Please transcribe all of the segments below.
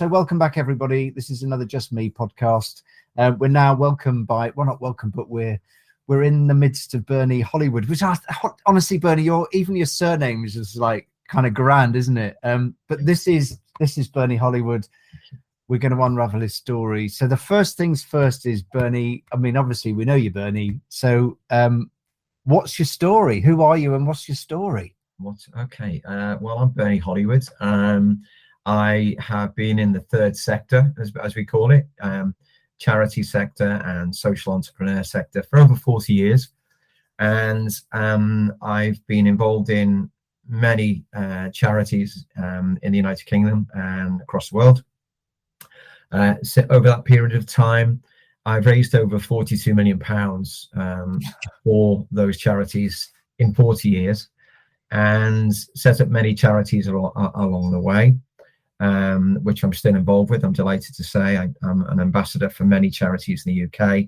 So welcome back, everybody. This is another Just Me podcast. We're now welcomed by, well, not welcome, but we're in the midst of Bernie Hollywood, which honestly, Bernie, even your surname is just like kind of grand, isn't it? But this is Bernie Hollywood. We're going to unravel his story. So the first things first is Bernie. I mean, obviously we know you, Bernie. So what's your story? Who are you and what's your story? Okay. Well, I'm Bernie Hollywood. I have been in the third sector, as we call it, charity sector and social entrepreneur sector for over 40 years. And I've been involved in many charities in the United Kingdom and across the world. So over that period of time, I've raised over £42 million for those charities in 40 years and set up many charities along the way, which I'm still involved with. I'm delighted to say I'm an ambassador for many charities in the UK.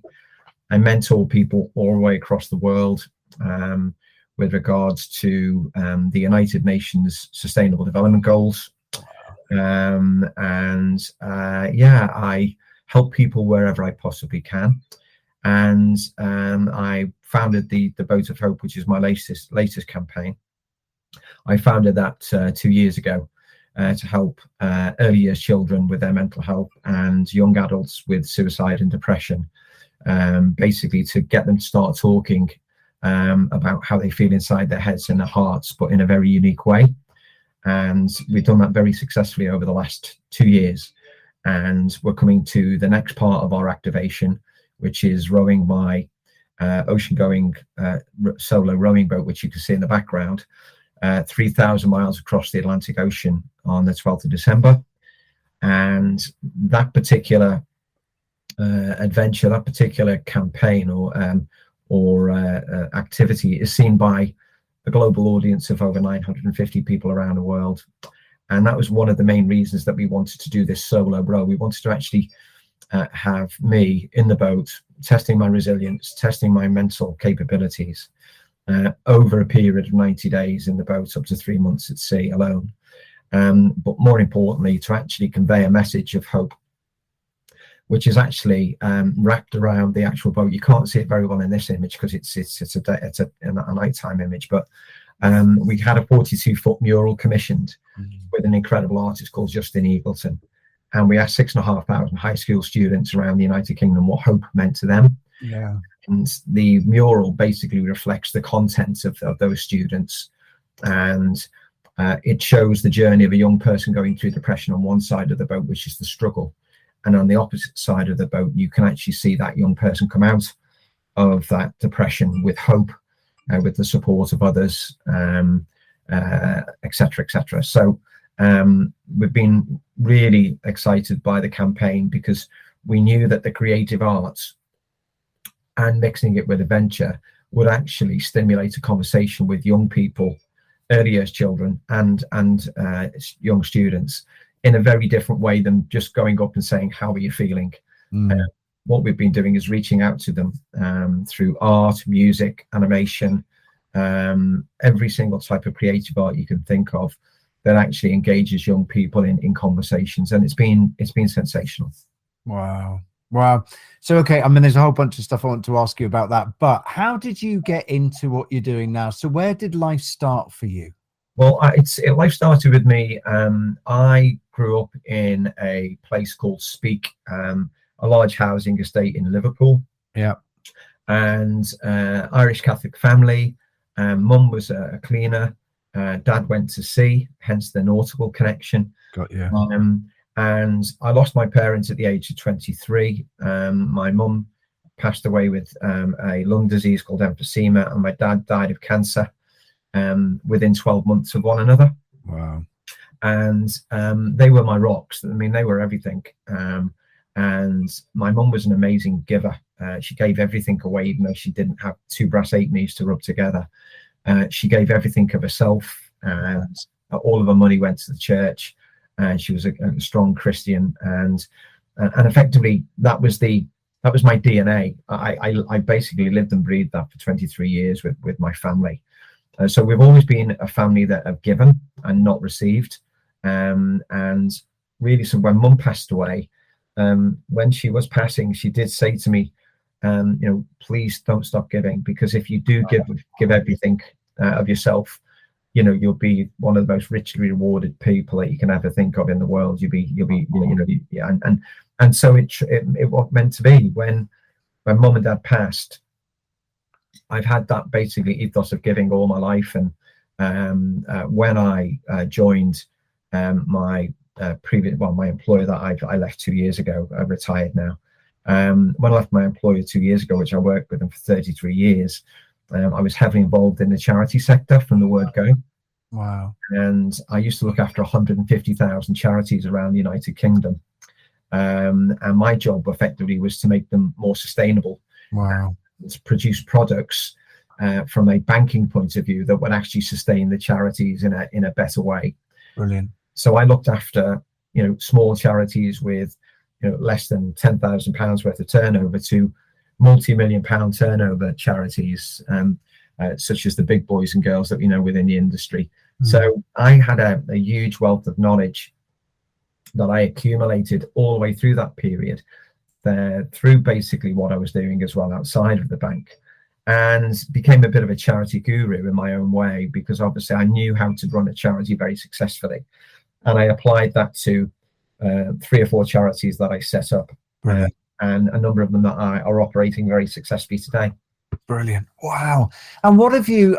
I mentor people all the way across the world with regards to the United Nations Sustainable Development Goals. I help people wherever I possibly can. And I founded the Boat of Hope, which is my latest campaign. I founded that 2 years ago to help early years children with their mental health and young adults with suicide and depression, basically to get them to start talking about how they feel inside their heads and their hearts, but in a very unique way. And we've done that very successfully over the last 2 years. And we're coming to the next part of our activation, which is rowing my ocean-going solo rowing boat, which you can see in the background, 3,000 miles across the Atlantic Ocean on the 12th of December. And that particular adventure, that particular campaign or activity is seen by a global audience of over 950 people around the world. And that was one of the main reasons that we wanted to do this solo row. We wanted to actually have me in the boat, testing my resilience, testing my mental capabilities over a period of 90 days in the boat, up to 3 months at sea alone. But more importantly, to actually convey a message of hope, which is actually wrapped around the actual boat. You can't see it very well in this image because it's a nighttime image, but we had a 42-foot mural commissioned with an incredible artist called Justin Eagleton, and we asked 6,500 high school students around the United Kingdom what hope meant to them. Yeah. And the mural basically reflects the content of those students, and it shows the journey of a young person going through depression on one side of the boat, which is the struggle. And on the opposite side of the boat, you can actually see that young person come out of that depression with hope, with the support of others, et cetera, et cetera. So we've been really excited by the campaign because we knew that the creative arts and mixing it with adventure would actually stimulate a conversation with young people, early years children and young students, in a very different way than just going up and saying, how are you feeling? What we've been doing is reaching out to them through art, music, animation, every single type of creative art you can think of that actually engages young people in conversations. And it's been sensational. Wow. So, okay, I mean, there's a whole bunch of stuff I want to ask you about that, but how did you get into what you're doing now? So where did life start for you? Well, life started with me. I grew up in a place called Speke, a large housing estate in Liverpool. Yeah. And Irish Catholic family. Mum was a cleaner. Dad went to sea, hence the nautical connection. Got you. And I lost my parents at the age of 23. My mum passed away with a lung disease called emphysema, and my dad died of cancer within 12 months of one another. Wow. And they were my rocks. I mean, they were everything. And my mum was an amazing giver. She gave everything away, even though she didn't have 2 brass 8-knees to rub together. She gave everything of herself, and all of her money went to the church. She was a strong Christian, and effectively that was my DNA. I basically lived and breathed that for 23 years with my family. So we've always been a family that have given and not received. And really, so when Mum passed away, when she was passing, she did say to me, please don't stop giving, because if you do give everything of yourself, you'll be one of the most richly rewarded people that you can ever think of in the world. You'll be and so it was meant to be. When Mum and Dad passed, I've had that basically ethos of giving all my life. And when I joined my employer that I left 2 years ago, I'm retired now. When I left my employer 2 years ago, which I worked with them for 33 years, I was heavily involved in the charity sector from the word go. Wow. And I used to look after 150,000 charities around the United Kingdom. And my job effectively was to make them more sustainable. Wow. To produce products from a banking point of view that would actually sustain the charities in a better way. Brilliant. So I looked after, small charities with, less than £10,000 worth of turnover to multi-million pound turnover charities, such as the big boys and girls that we know within the industry. So I had a huge wealth of knowledge that I accumulated all the way through that period, through basically what I was doing as well outside of the bank, and became a bit of a charity guru in my own way, because obviously I knew how to run a charity very successfully. And I applied that to 3 or 4 charities that I set up, and a number of them that are operating very successfully today. Brilliant. Wow. And what have you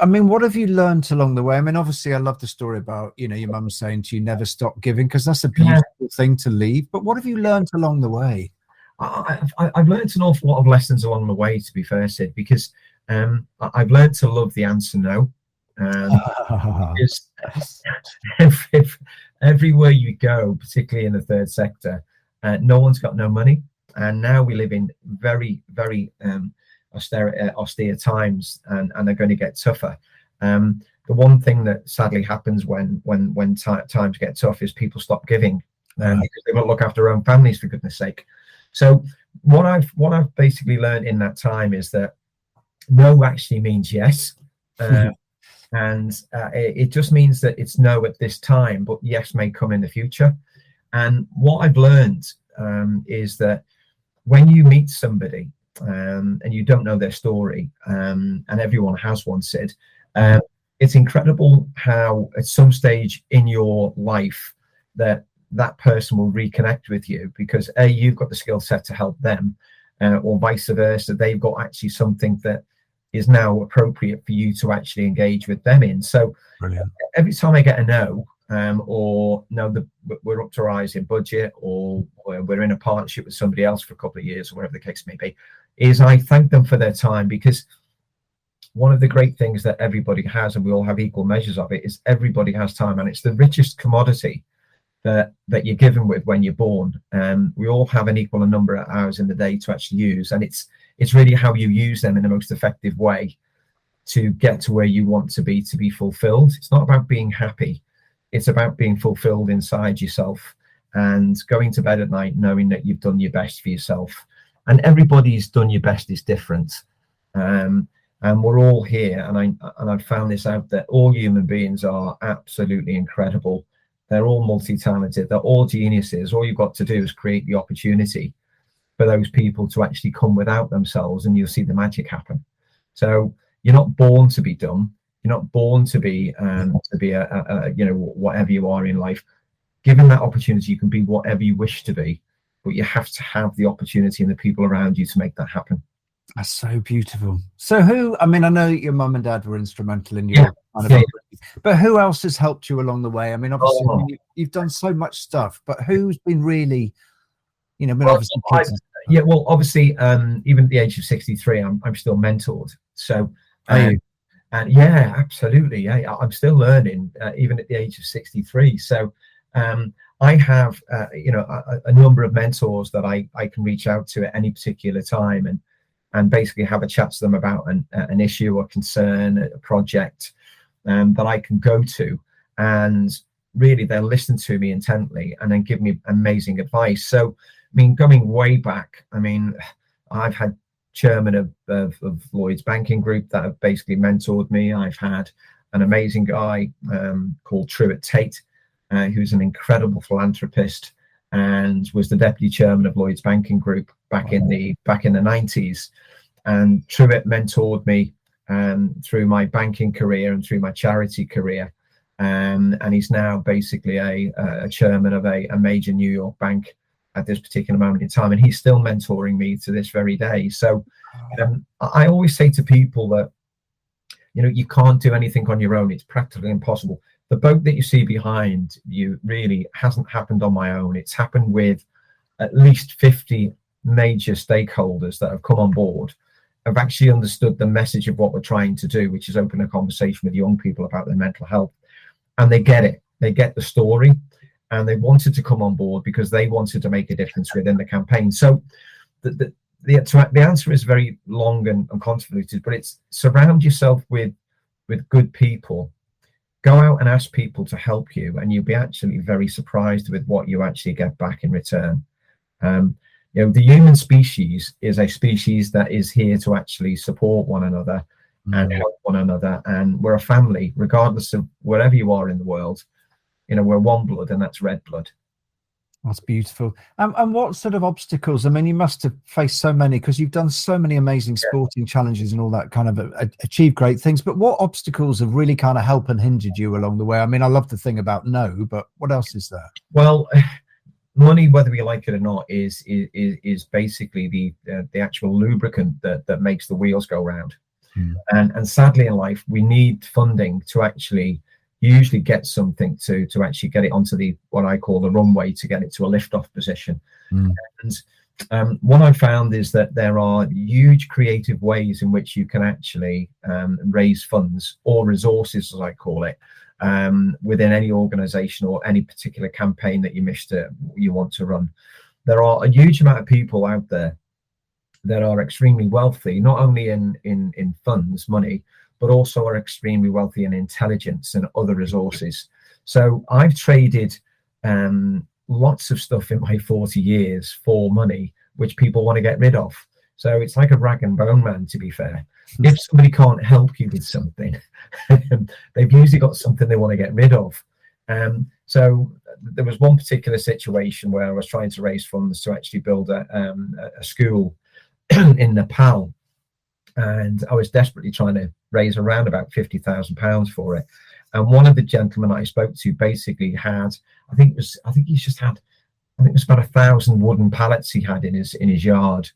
learned along the way? I mean, obviously I love the story about, your mum saying to you, never stop giving, because that's a beautiful thing to leave. But what have you learned along the way? I've learned an awful lot of lessons along the way, to be fair, Sid, because I've learned to love the answer no. Because everywhere you go, particularly in the third sector, no one's got no money. And now we live in very, very austere times, and they're going to get tougher. The one thing that sadly happens when times get tough is people stop giving, because they won't look after their own families, for goodness sake. So what I've basically learned in that time is that no actually means yes. And it just means that it's no at this time, but yes may come in the future. And what I've learned is that when you meet somebody and you don't know their story, and everyone has one, Sid, it's incredible how at some stage in your life that person will reconnect with you, because you've got the skill set to help them, or vice versa, they've got actually something that is now appropriate for you to actually engage with them in. So brilliant. Every time I get a no, or no, we're up to our eyes in budget, or we're in a partnership with somebody else for a couple of years, or whatever the case may be, is I thank them for their time. Because one of the great things that everybody has, and we all have equal measures of it, is everybody has time, and it's the richest commodity that you're given with when you're born. We all have an equal number of hours in the day to actually use, and it's really how you use them in the most effective way to get to where you want to be fulfilled. It's not about being happy, it's about being fulfilled inside yourself, and going to bed at night knowing that you've done your best for yourself. And everybody's done your best is different, and we're all here, and I've found this out, that all human beings are absolutely incredible. They're all multi-talented, they're all geniuses. All you've got to do is create the opportunity for those people to actually come without themselves, and you'll see the magic happen. So you're not born to be dumb. You're not born to be whatever you are in life. Given that opportunity, you can be whatever you wish to be, but you have to have the opportunity and the people around you to make that happen. That's so beautiful. So I know that your mum and dad were instrumental in your but who else has helped you along the way? I mean, obviously you've done so much stuff, but who's been really, obviously even at the age of 63, I'm still mentored. So and yeah, absolutely. Yeah, I'm still learning, even at the age of 63. So I have a number of mentors that I can reach out to at any particular time, and basically have a chat to them about an issue or concern, a project that I can go to, and really they'll listen to me intently and then give me amazing advice. So, I mean, going way back, I've had chairman of Lloyd's Banking Group that have basically mentored me. I've had an amazing guy called Truett Tate, who's an incredible philanthropist, and was the deputy chairman of Lloyd's Banking Group back in the 90s, and Truett mentored me through my banking career and through my charity career, and he's now basically a chairman of a major New York bank at this particular moment in time, and he's still mentoring me to this very day. So I always say to people that, you know, you can't do anything on your own. It's practically impossible. The boat that you see behind you really hasn't happened on my own. It's happened with at least 50 major stakeholders that have come on board, have actually understood the message of what we're trying to do, which is open a conversation with young people about their mental health. And they get it. They get the story, and they wanted to come on board because they wanted to make a difference within the campaign. So the answer is very long and convoluted, but it's surround yourself with good people. Go out and ask people to help you, and you'll be actually very surprised with what you actually get back in return. You know, the human species is a species that is here to actually support one another and help one another, and we're a family, regardless of wherever you are in the world. You know, we're one blood, and that's red blood. That's beautiful. And what sort of obstacles? I mean, you must have faced so many, because you've done so many amazing sporting challenges and all that kind of achieved great things. But what obstacles have really kind of helped and hindered you along the way? I mean, I love the thing about no, but what else is there? Well, money, whether we like it or not, is basically the actual lubricant that makes the wheels go round. And sadly in life, we need funding to actually usually get something to actually get it onto the what I call the runway, to get it to a lift-off position. And what I found is that there are huge creative ways in which you can actually raise funds, or resources as I call it, within any organization or any particular campaign that you want to run. There are a huge amount of people out there that are extremely wealthy, not only in funds, money, but also are extremely wealthy in intelligence and other resources. So I've traded lots of stuff in my 40 years for money, which people want to get rid of. So it's like a rag and bone man, to be fair. If somebody can't help you with something, they've usually got something they want to get rid of. So there was one particular situation where I was trying to raise funds to actually build a school in Nepal, and I was desperately trying to raise around about £50,000 for it. And one of the gentlemen I spoke to basically had, I think it was about 1,000 wooden pallets he had in his yard.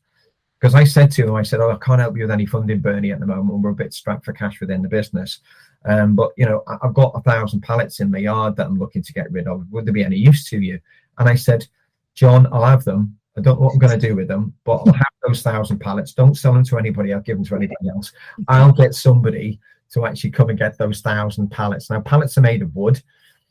Because I said to him, I said, "Oh, I can't help you with any funding, Bernie, at the moment. We're a bit strapped for cash within the business. But you know, I've got 1,000 pallets in my yard that I'm looking to get rid of. Would there be any use to you?" And I said, "John, I'll have them. I don't know what I'm going to do with them, but I'll have those 1,000 pallets. Don't sell them to anybody. I'll give them to anything else. I'll get somebody to actually come and get those 1,000 pallets." Now, pallets are made of wood,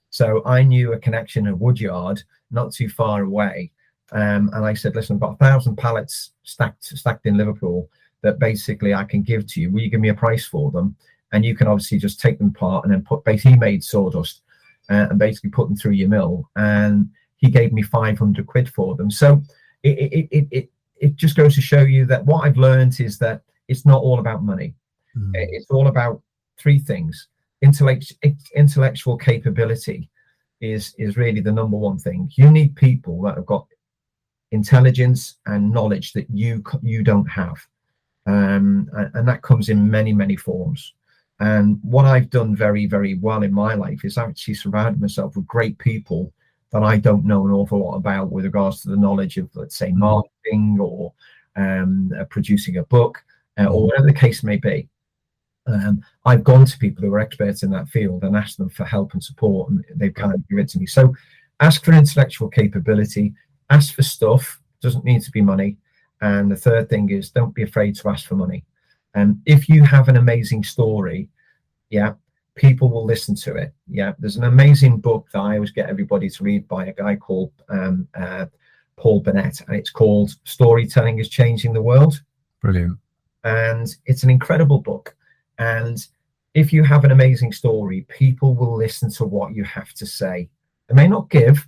so I knew a connection, a wood yard not too far away. And I said, "Listen, I've got 1,000 pallets stacked in Liverpool that basically I can give to you. Will you give me a price for them? And you can obviously just take them apart and then he made sawdust and basically put them through your mill." And he gave me 500 quid for them. So it just goes to show you that what I've learned is that it's not all about money. It's all about three things. Intellectual capability is really the number one thing. You need people that have got intelligence and knowledge that you don't have, and that comes in many forms. And what I've done very, very well in my life is actually surrounded myself with great people that I don't know an awful lot about with regards to the knowledge of, let's say, marketing or producing a book or whatever the case may be. I've gone to people who are experts in that field and asked them for help and support, and they've kind of given it to me. So ask for intellectual capability, ask for stuff, doesn't need to be money. And the third thing is, don't be afraid to ask for money. And if you have an amazing story, people will listen to it. There's an amazing book that I always get everybody to read by a guy called Paul Burnett, and it's called Storytelling is Changing the World. Brilliant. And it's an incredible book. And if you have an amazing story, people will listen to what you have to say. They may not give,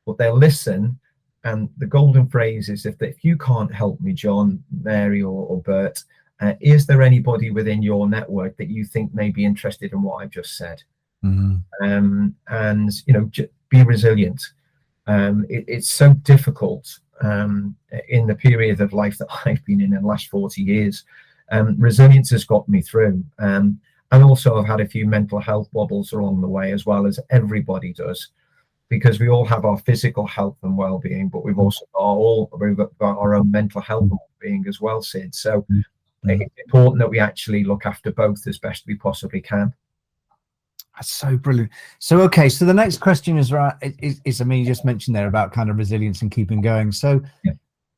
but they'll listen. And the golden phrase is, if you can't help me, John, Mary, or Bert, is there anybody within your network that you think may be interested in what I've just said? And, you know, be resilient. It's so difficult in the period of life that I've been in the last 40 years. Resilience has got me through. And also I've had a few mental health wobbles along the way, as well as everybody does, because we all have our physical health and well-being, but we've also got our own mental health and well-being as well, Sid. So it's important that we actually look after both as best we possibly can. That's so brilliant. So, okay, so the next question is, right, is I mean, you just mentioned there about kind of resilience and keeping going. So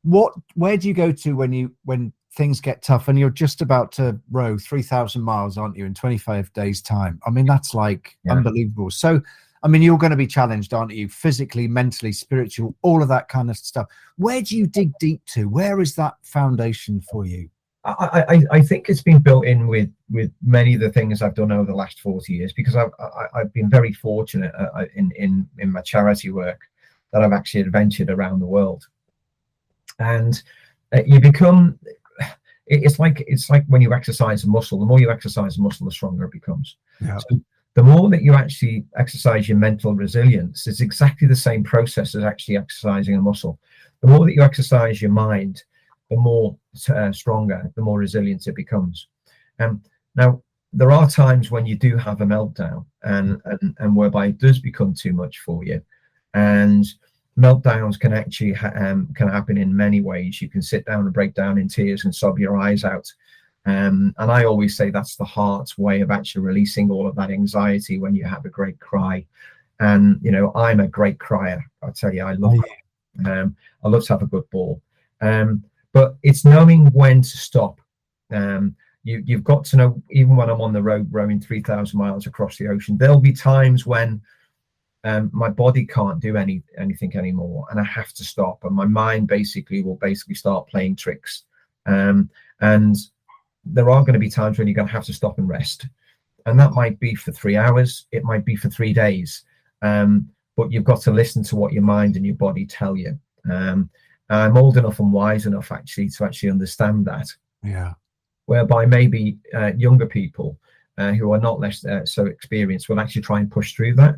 where do you go to when things get tough and you're just about to row 3,000 miles, aren't you, in 25 days time? I mean, that's like unbelievable. So, I mean, you're going to be challenged, aren't you? Physically, mentally, spiritual, all of that kind of stuff. Where do you dig deep to? Where is that foundation for you? I think it's been built in with many of the things I've done over the last 40 years, because I've been very fortunate in my charity work that I've actually adventured around the world. And you become, it's like when you exercise a muscle. The more you exercise a muscle, the stronger it becomes. Yeah. So the more that you actually exercise your mental resilience, it's exactly the same process as actually exercising a muscle. The more that you exercise your mind, the more stronger, the more resilient it becomes. Now, there are times when you do have a meltdown, and whereby it does become too much for you. And meltdowns can actually can happen in many ways. You can sit down and break down in tears and sob your eyes out. And I always say that's the heart's way of actually releasing all of that anxiety when you have a great cry. And, you know, I'm a great crier. I tell you, I love I love to have a good bawl. But it's knowing when to stop. You've got to know, even when I'm on the road rowing 3,000 miles across the ocean, there'll be times when my body can't do anything anymore, and I have to stop, and my mind will start playing tricks. And there are going to be times when you're going to have to stop and rest, and that might be for 3 hours, it might be for 3 days, but you've got to listen to what your mind and your body tell you. I'm old enough and wise enough actually to actually understand that. Yeah. Whereby maybe younger people who are not less so experienced will actually try and push through that.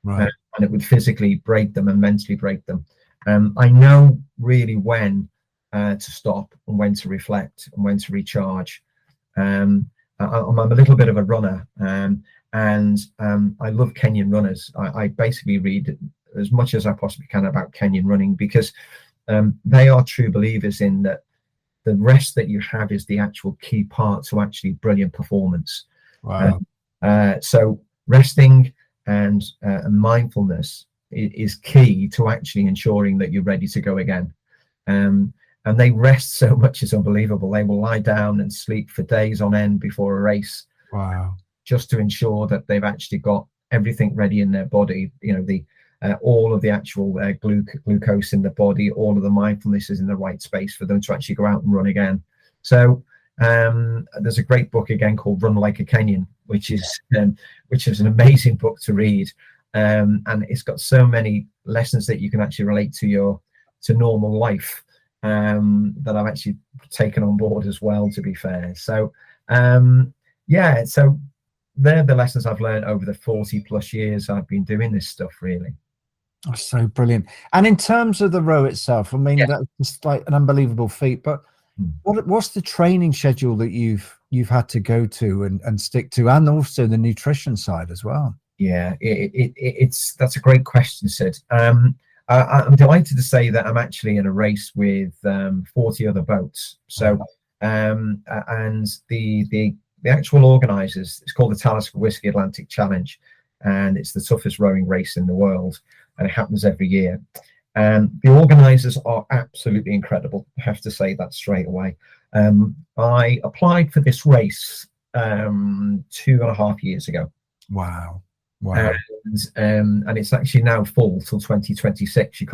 Right. And it would physically break them and mentally break them. I know really when to stop and when to reflect and when to recharge. I'm a little bit of a runner, and I love Kenyan runners. I basically read as much as I possibly can about Kenyan running, because they are true believers in that the rest that you have is the actual key part to actually brilliant performance. Wow. So resting and mindfulness is key to actually ensuring that you're ready to go again. And they rest so much, it's unbelievable. They will lie down and sleep for days on end before a race. Wow. Just to ensure that they've actually got everything ready in their body, you know, all of the actual glucose in the body, all of the mindfulness is in the right space for them to actually go out and run again. So there's a great book again called Run Like a Kenyan, which is an amazing book to read, and it's got so many lessons that you can actually relate to normal life, that I've actually taken on board as well, to be fair. So so they're the lessons I've learned over the 40 plus years I've been doing this stuff, really. That's so brilliant. And in terms of the row itself, I mean, that's just like an unbelievable feat, but what's the training schedule that you've had to go to and stick to, and also the nutrition side as well? Yeah, that's a great question, Sid. I'm delighted to say that I'm actually in a race with 40 other boats. So and the actual organizers, it's called the Talisker Whisky Atlantic Challenge, and it's the toughest rowing race in the world, and it happens every year. And the organizers are absolutely incredible. I have to say that straight away. I applied for this race 2.5 years ago. Wow. And it's actually now full till 2026. You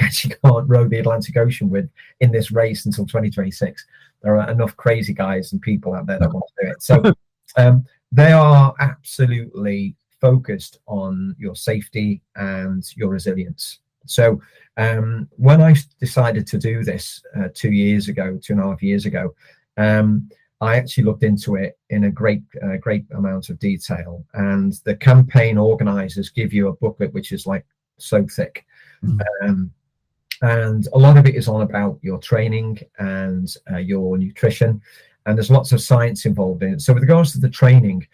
actually can't row the Atlantic Ocean in this race until 2026. There are enough crazy guys and people out there that want to do it. So they are absolutely focused on your safety and your resilience. So when I decided to do this 2.5 years ago, I actually looked into it in a great amount of detail. And the campaign organizers give you a booklet which is like so thick, Um, and a lot of it is on about your training and your nutrition, and there's lots of science involved in it. So with regards to the training,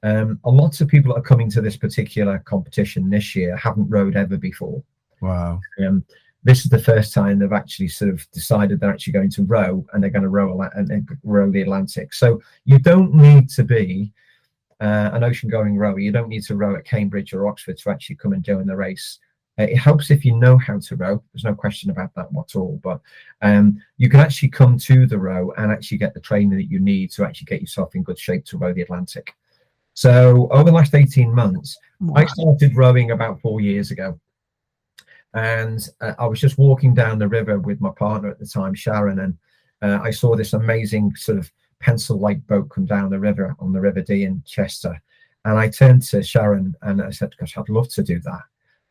a lot of people that are coming to this particular competition this year haven't rowed ever before. Wow. This is the first time they've actually sort of decided they're actually going to row, and they're going to row the Atlantic. So you don't need to be an ocean-going rower. You don't need to row at Cambridge or Oxford to actually come and join the race. It helps if you know how to row. There's no question about that at all. But you can actually come to the row and actually get the training that you need to actually get yourself in good shape to row the Atlantic. So over the last 18 months, wow. I started rowing about 4 years ago. And I was just walking down the river with my partner at the time, Sharon, and I saw this amazing sort of pencil-like boat come down the river on the River Dee in Chester. And I turned to Sharon and I said, gosh, I'd love to do that.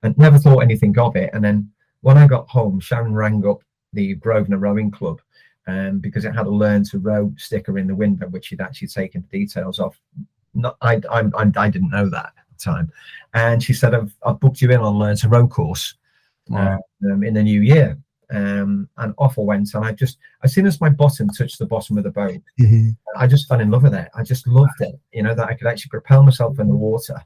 And never thought anything of it. And then when I got home, Sharon rang up the Grosvenor Rowing Club because it had a learn to row sticker in the window, which she'd actually taken the details of. I didn't know that at the time. And she said, I've booked you in on learn to row course. Wow. In the new year, and off I went. And as soon as my bottom touched the bottom of the boat, I just fell in love with it. I just loved it, that I could actually propel myself in the water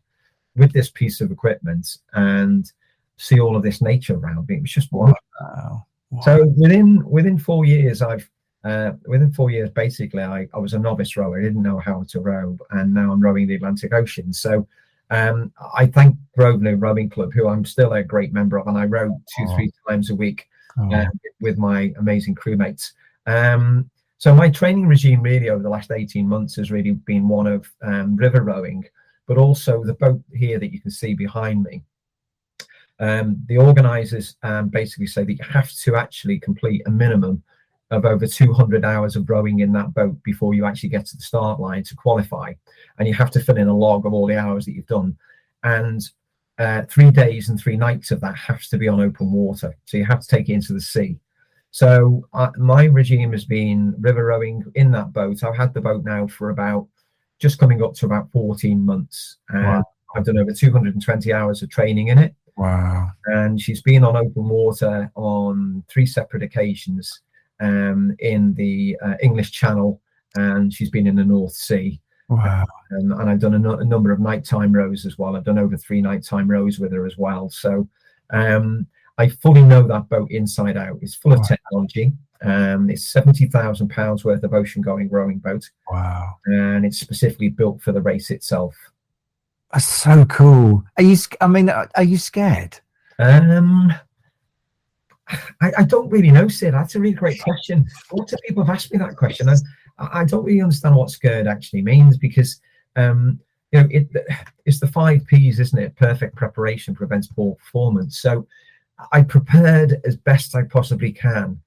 with this piece of equipment and see all of this nature around me. It was just wonderful. Wow. So within 4 years, basically I was a novice rower. I didn't know how to row, and now I'm rowing the Atlantic Ocean. So I thank Grosvenor Rowing Club, who I'm still a great member of, and I row 2-3 times a week with my amazing crewmates. So my training regime really over the last 18 months has really been one of river rowing, but also the boat here that you can see behind me. The organisers basically say that you have to actually complete a minimum of over 200 hours of rowing in that boat before you actually get to the start line to qualify, and you have to fill in a log of all the hours that you've done, and 3 days and 3 nights of that has to be on open water, so you have to take it into the sea. So my regime has been river rowing in that boat. I've had the boat now for about just coming up to about 14 months, and wow. I've done over 220 hours of training in it. Wow. And she's been on open water on 3 separate occasions, in the English Channel, and she's been in the North Sea. Wow. And I've done a number of nighttime rows as well. I've done over 3 nighttime rows with her as well. So I fully know that boat inside out. It's full of technology. It's £70,000 worth of ocean-going rowing boat. Wow. And it's specifically built for the race itself. That's so cool. Are you scared? I don't really know, Sid. That's a really great question. Lots of people have asked me that question, and I don't really understand what scared actually means, because it's the 5 P's, isn't it? Perfect preparation prevents poor performance. So I prepared as best I possibly can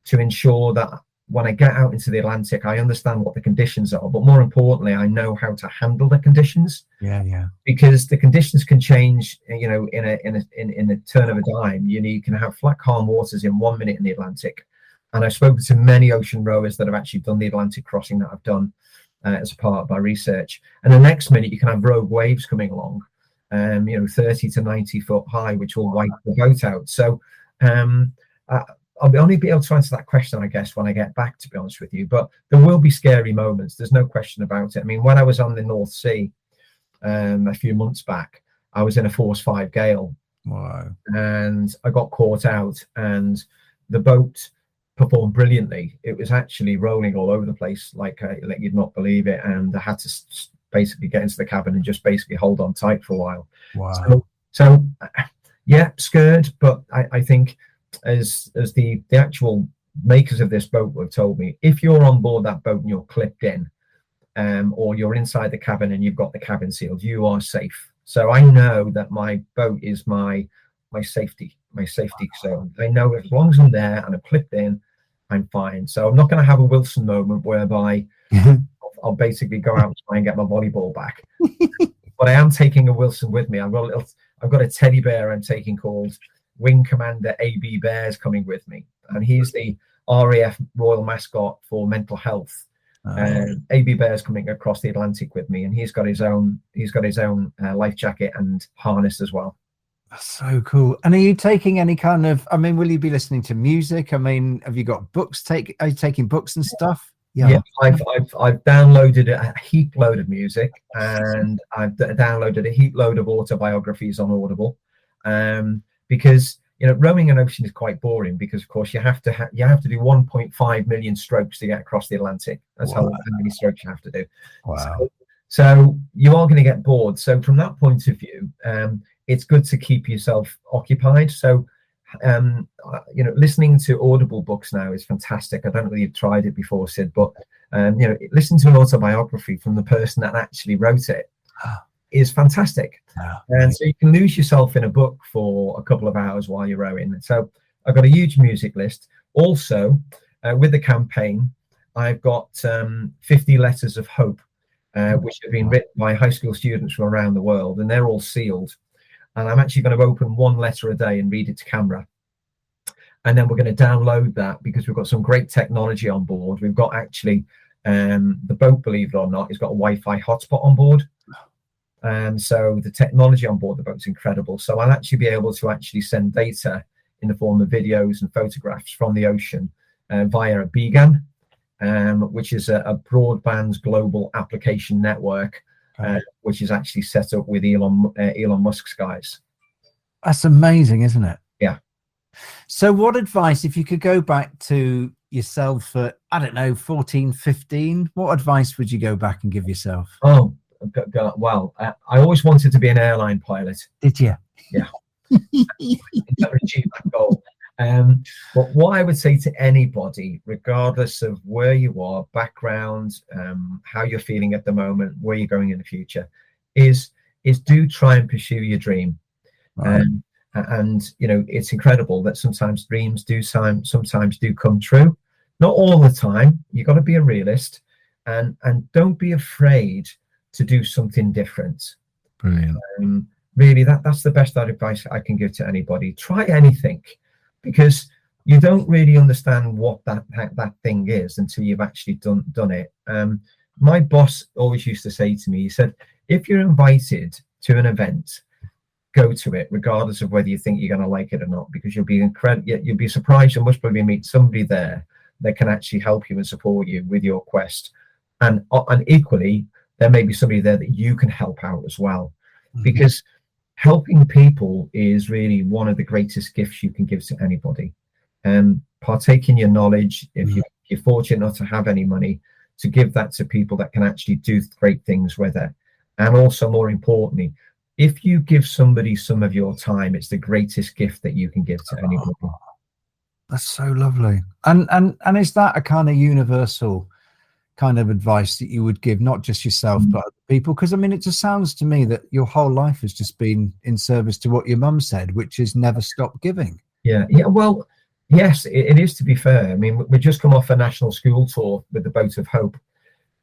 to ensure that when I get out into the Atlantic, I understand what the conditions are, but more importantly, I know how to handle the conditions. Yeah. Because the conditions can change, in a turn of a dime. You can have flat, calm waters in 1 minute in the Atlantic, and I've spoken to many ocean rowers that have actually done the Atlantic crossing that I've done as a part of my research. And the next minute, you can have rogue waves coming along, 30 to 90 foot high, which will wipe the boat out. So I'll only be able to answer that question, I guess, when I get back, to be honest with you. But there will be scary moments. There's no question about it. I mean, when I was on the North Sea a few months back, I was in a force 5 gale. Wow. And I got caught out, and the boat performed brilliantly. It was actually rolling all over the place like you'd not believe it. And I had to basically get into the cabin and just basically hold on tight for a while. Wow. So yeah, scared, but I think as the actual makers of this boat have told me, if you're on board that boat and you're clipped in, or you're inside the cabin and you've got the cabin sealed, you are safe. So I know that my boat is my safety. So I know as long as I'm there and I'm clipped in, I'm fine. So I'm not going to have a Wilson moment whereby I'll basically go out and try and get my volleyball back. But I am taking a Wilson with me. I've got a teddy bear I'm taking called Wing Commander AB Bears coming with me, and he's the RAF Royal Mascot for mental health. AB Bear's coming across the Atlantic with me, and he's got his own life jacket and harness as well. That's so cool. And are you taking any kind of, I mean, will you be listening to music? I mean, have you got books? Are you taking books and stuff? Yeah, I've downloaded a heap load of music, and I've downloaded a heap load of autobiographies on Audible, because rowing an ocean is quite boring, because of course you have to do 1.5 million strokes to get across the Atlantic. That's how many strokes you have to do. Wow. So you are going to get bored. So from that point of view, it's good to keep yourself occupied. So listening to Audible books now is fantastic. I don't know if you've tried it before, Sid, but listen to an autobiography from the person that actually wrote it is fantastic. And so you can lose yourself in a book for a couple of hours while you're rowing. So I've got a huge music list. Also, with the campaign, I've got 50 letters of hope, which have been written by high school students from around the world, and they're all sealed. And I'm actually going to open one letter a day and read it to camera. And then we're going to download that, because we've got some great technology on board. We've got actually the boat, believe it or not, has got a Wi-Fi hotspot on board. So the technology on board the boat's incredible. So I'll actually be able to actually send data in the form of videos and photographs from the ocean via a BGAN, which is a broadband global application network, which is actually set up with Elon Musk's guys. That's amazing, isn't it? Yeah. So what advice, if you could go back to yourself at, I don't know, 14, 15, what advice would you go back and give yourself? Oh, well, I always wanted to be an airline pilot. Did you? Yeah. Never achieved that goal. But what I would say to anybody, regardless of where you are, background, how you're feeling at the moment, where you're going in the future, is do try and pursue your dream. Right. And it's incredible that sometimes dreams sometimes do come true. Not all the time. You've got to be a realist, and don't be afraid to do something different. Brilliant. Really, that's the best advice I can give to anybody. Try anything, because you don't really understand what that thing is until you've actually done it. My boss always used to say to me, he said, if you're invited to an event, go to it, regardless of whether you think you're going to like it or not, because you'll be surprised. You'll most probably meet somebody there that can actually help you and support you with your quest, and equally there may be somebody there that you can help out as well, because helping people is really one of the greatest gifts you can give to anybody. Partake in your knowledge. If you're fortunate not to have any money, to give that to people that can actually do great things with it. And also, more importantly, if you give somebody some of your time, it's the greatest gift that you can give to anybody. That's so lovely. And is that a kind of universal kind of advice that you would give, not just yourself, but other people? Because I mean, it just sounds to me that your whole life has just been in service to what your mum said, which is never stop giving. Yeah. Well, yes, it is, to be fair. I mean, we've just come off a national school tour with the Boat of Hope,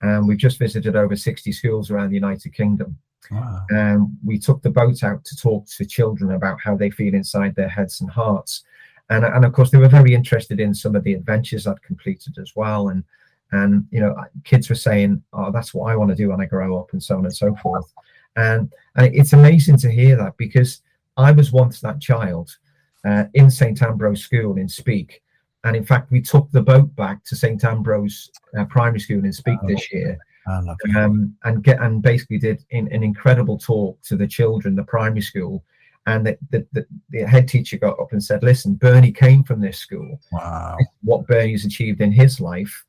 and we've just visited over 60 schools around the United Kingdom. Wow. And we took the boat out to talk to children about how they feel inside their heads and hearts. And of course, they were very interested in some of the adventures I'd completed as well. And kids were saying, oh, that's what I want to do when I grow up, and so on and so forth. And it's amazing to hear that, because I was once that child in St. Ambrose School in Speke. And in fact, we took the boat back to St. Ambrose Primary School in Speke this year. And basically did an incredible talk to the children, the primary school. And the head teacher got up and said, listen, Bernie came from this school. Wow. What Bernie's achieved in his life,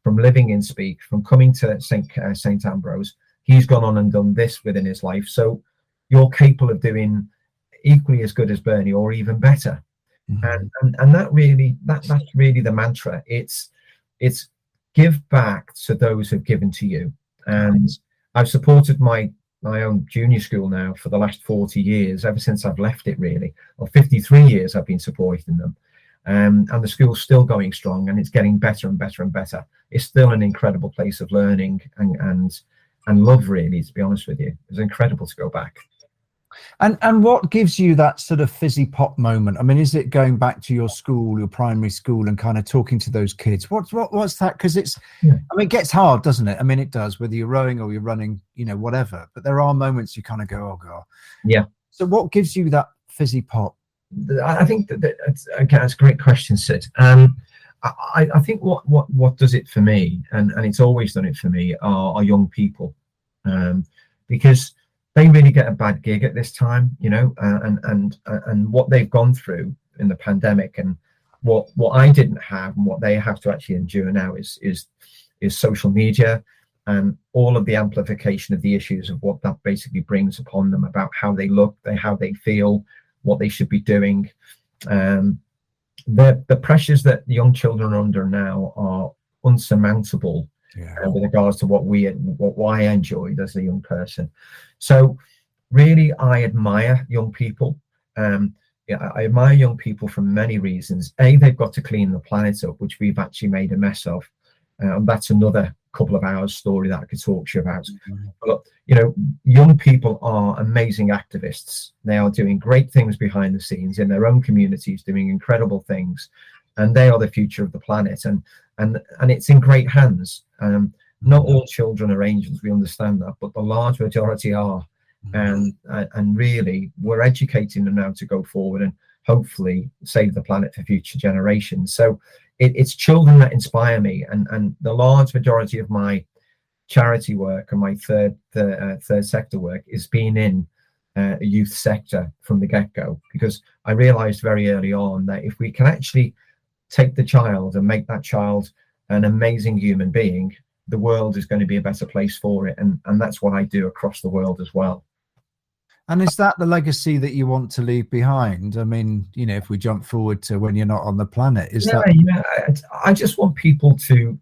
from living in Speke, from coming to St. Ambrose, he's gone on and done this within his life. So you're capable of doing equally as good as Bernie, or even better. And that's really the mantra. It's give back to those who've given to you. And I've supported my own junior school now for the last 40 years, ever since I've left it, really. Or 53 years I've been supporting them. And the school's still going strong, and it's getting better and better and better. It's still an incredible place of learning and love, really, to be honest with you. It's incredible to go back. And what gives you that sort of fizzy pop moment? I mean, is it going back to your school, your primary school, and kind of talking to those kids? What's that? Because I mean, it gets hard, doesn't it? I mean, it does, whether you're rowing or you're running, whatever. But there are moments you kind of go, oh God. Yeah. So what gives you that fizzy pop? I think that's a great question, Sid. I think what does it for me, and it's always done it for me, are young people, because they really get a bad gig at this time, you know, and what they've gone through in the pandemic, and what I didn't have, and what they have to actually endure now is social media, and all of the amplification of the issues of what that basically brings upon them about how they look, how they feel, what they should be doing. The pressures that young children are under now are unsurmountable, with regards to what I enjoyed as a young person. So really, I admire young people. I admire young people for many reasons. They've got to clean the planet up, which we've actually made a mess of. That's another couple of hours story that I could talk to you about. But, you know, young people are amazing activists. They are doing great things behind the scenes in their own communities, doing incredible things, and they are the future of the planet. And it's in great hands. Not all children are angels, we understand that, but the large majority are. And really, we're educating them now to go forward and hopefully save the planet for future generations. So it's children that inspire me, and the large majority of my charity work and my third sector work is being in a youth sector from the get-go, because I realized very early on that if we can actually take the child and make that child an amazing human being, the world is going to be a better place for it, and that's what I do across the world as well. And is that the legacy that you want to leave behind? I mean, you know, if we jump forward to when you're not on the planet, I just want people to,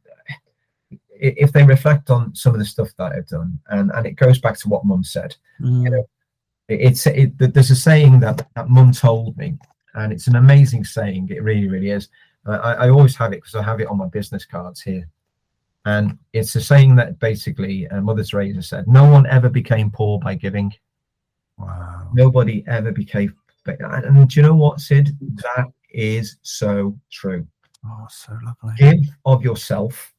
if they reflect on some of the stuff that I've done, and it goes back to what Mum said. You know, there's a saying that Mum told me, and it's an amazing saying. It really, really is. I always have it because I have it on my business cards here. And it's a saying that basically Mother Teresa said, "No one ever became poor by giving." Wow. Nobody ever became. And do you know what, Sid? That is so true. Oh, so lovely. Give of yourself.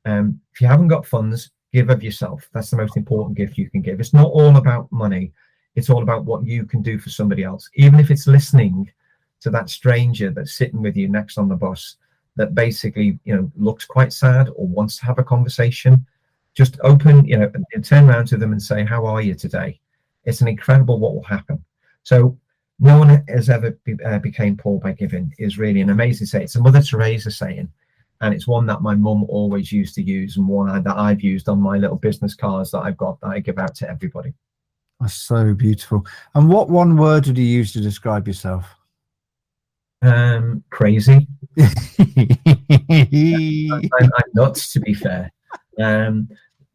If you haven't got funds, give of yourself. That's the most important gift you can give. It's not all about money. It's all about what you can do for somebody else. Even if it's listening to that stranger that's sitting with you next on the bus, that basically, you know, looks quite sad or wants to have a conversation, just open, you know, and turn around to them and say, "How are you today?" It's an incredible what will happen. So no one has ever became poor by giving is really an amazing saying. It's a Mother Teresa saying, and it's one that my mum always used to use, and one that I've used on my little business cards that I've got that I give out to everybody. That's so beautiful. And what one word would you use to describe yourself? Crazy. I'm nuts, to be fair.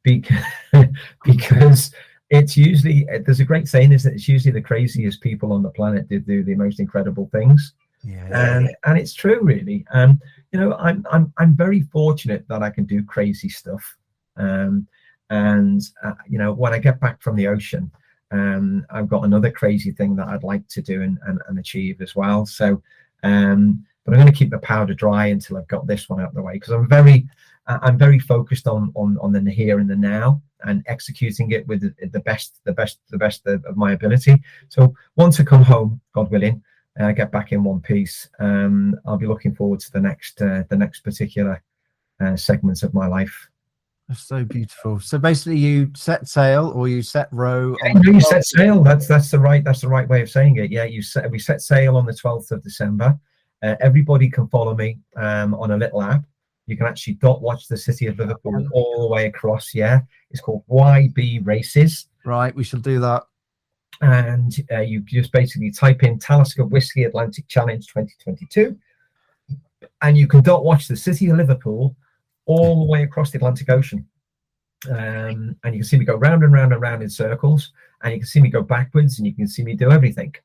Because it's usually, there's a great saying, is that it's usually the craziest people on the planet that do the most incredible things. And it's true, really. You know, I'm very fortunate that I can do crazy stuff. You know, when I get back from the ocean, I've got another crazy thing that I'd like to do and achieve as well. So but I'm going to keep the powder dry until I've got this one out of the way, because I'm very focused on the here and the now, and executing it with the best of my ability. So once I come home, God willing, get back in one piece, I'll be looking forward to the next particular segments of my life. That's so beautiful. So basically, you set sail, or you set row. You set sail. That's the right way of saying it. Yeah, we set sail on the 12th of December. Everybody can follow me on a little app. You can actually watch the city of Liverpool all the way across. Yeah, it's called YB Races. Right, we shall do that. And you just basically type in Talisker Whiskey Atlantic Challenge 2022, and you can watch the city of Liverpool all the way across the Atlantic Ocean. And you can see me go round and round and round in circles, and you can see me go backwards, and you can see me do everything.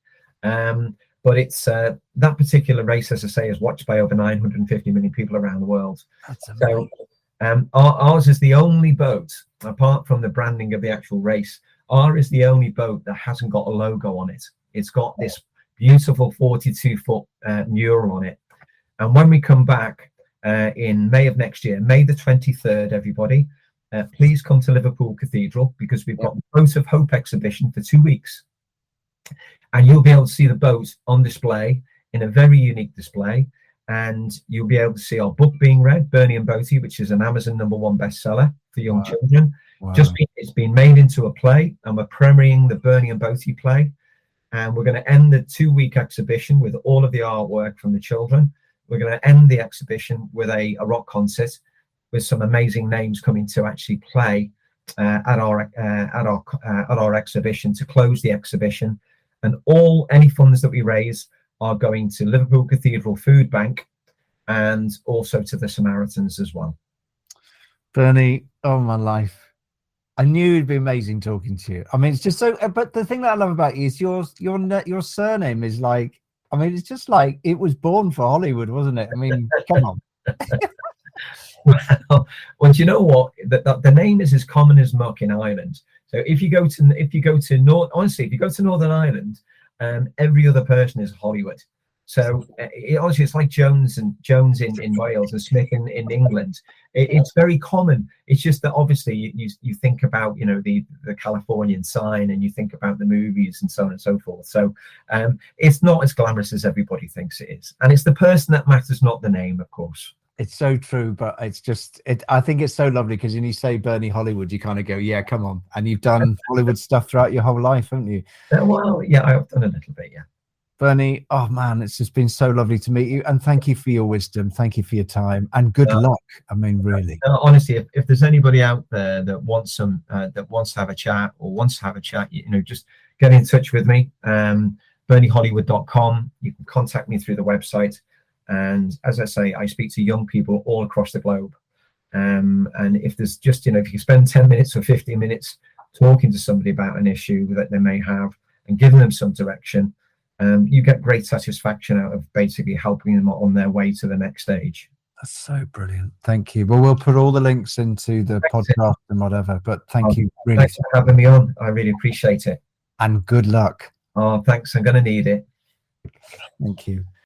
But it's that particular race, as I say, is watched by over 950 million people around the world. That's amazing. So ours is the only boat, apart from the branding of the actual race, ours is the only boat that hasn't got a logo on it. It's got this beautiful 42-foot mural on it. And when we come back in May of next year, May the 23rd, everybody, please come to Liverpool Cathedral, because we've got the Boat of Hope exhibition for 2 weeks. and you'll be able to see the boat on display in a very unique display. And you'll be able to see our book being read, Bernie and Boaty, which is an Amazon #1 bestseller for young children. Wow. It's been made into a play, and we're premiering the Bernie and Boaty play. And we're going to end the 2-week exhibition with all of the artwork from the children. We're going to end the exhibition with a rock concert with some amazing names coming to actually play at our exhibition to close the exhibition. And any funds that we raise are going to Liverpool Cathedral Food Bank and also to the Samaritans as well. Bernie, oh my life. I knew it'd be amazing talking to you. I mean, it's just so, but the thing that I love about you is your surname is like, I mean, it's just like it was born for Hollywood, wasn't it? I mean, come on. Well, do you know what? The name is as common as muck in Ireland. So if you go to Northern Ireland, every other person is Hollywood. So honestly, it's like Jones in Wales and Smith in England. It's very common. It's just that obviously you think about the Californian sign, and you think about the movies and so on and so forth. So it's not as glamorous as everybody thinks it is, and it's the person that matters, not the name, of course. It's so true, but it's just I think it's so lovely because when you say Bernie Hollywood, you kind of go, yeah, come on, and you've done Hollywood stuff throughout your whole life, haven't you? Well, yeah, I've done a little bit, yeah. Bernie, oh man, it's just been so lovely to meet you, and thank you for your wisdom, thank you for your time, and good luck. I mean, really. Honestly, if there's anybody out there that wants to have a chat just get in touch with me. BernieHollywood.com. You can contact me through the website, and as I say, I speak to young people all across the globe. And if there's just if you spend 10 minutes or 15 minutes talking to somebody about an issue that they may have and giving them some direction, you get great satisfaction out of basically helping them on their way to the next stage. That's so brilliant. Thank you. Well, we'll put all the links into the podcast and whatever, but thank you. Really. Thanks for having me on. I really appreciate it. And good luck. Oh, thanks. I'm going to need it. Thank you.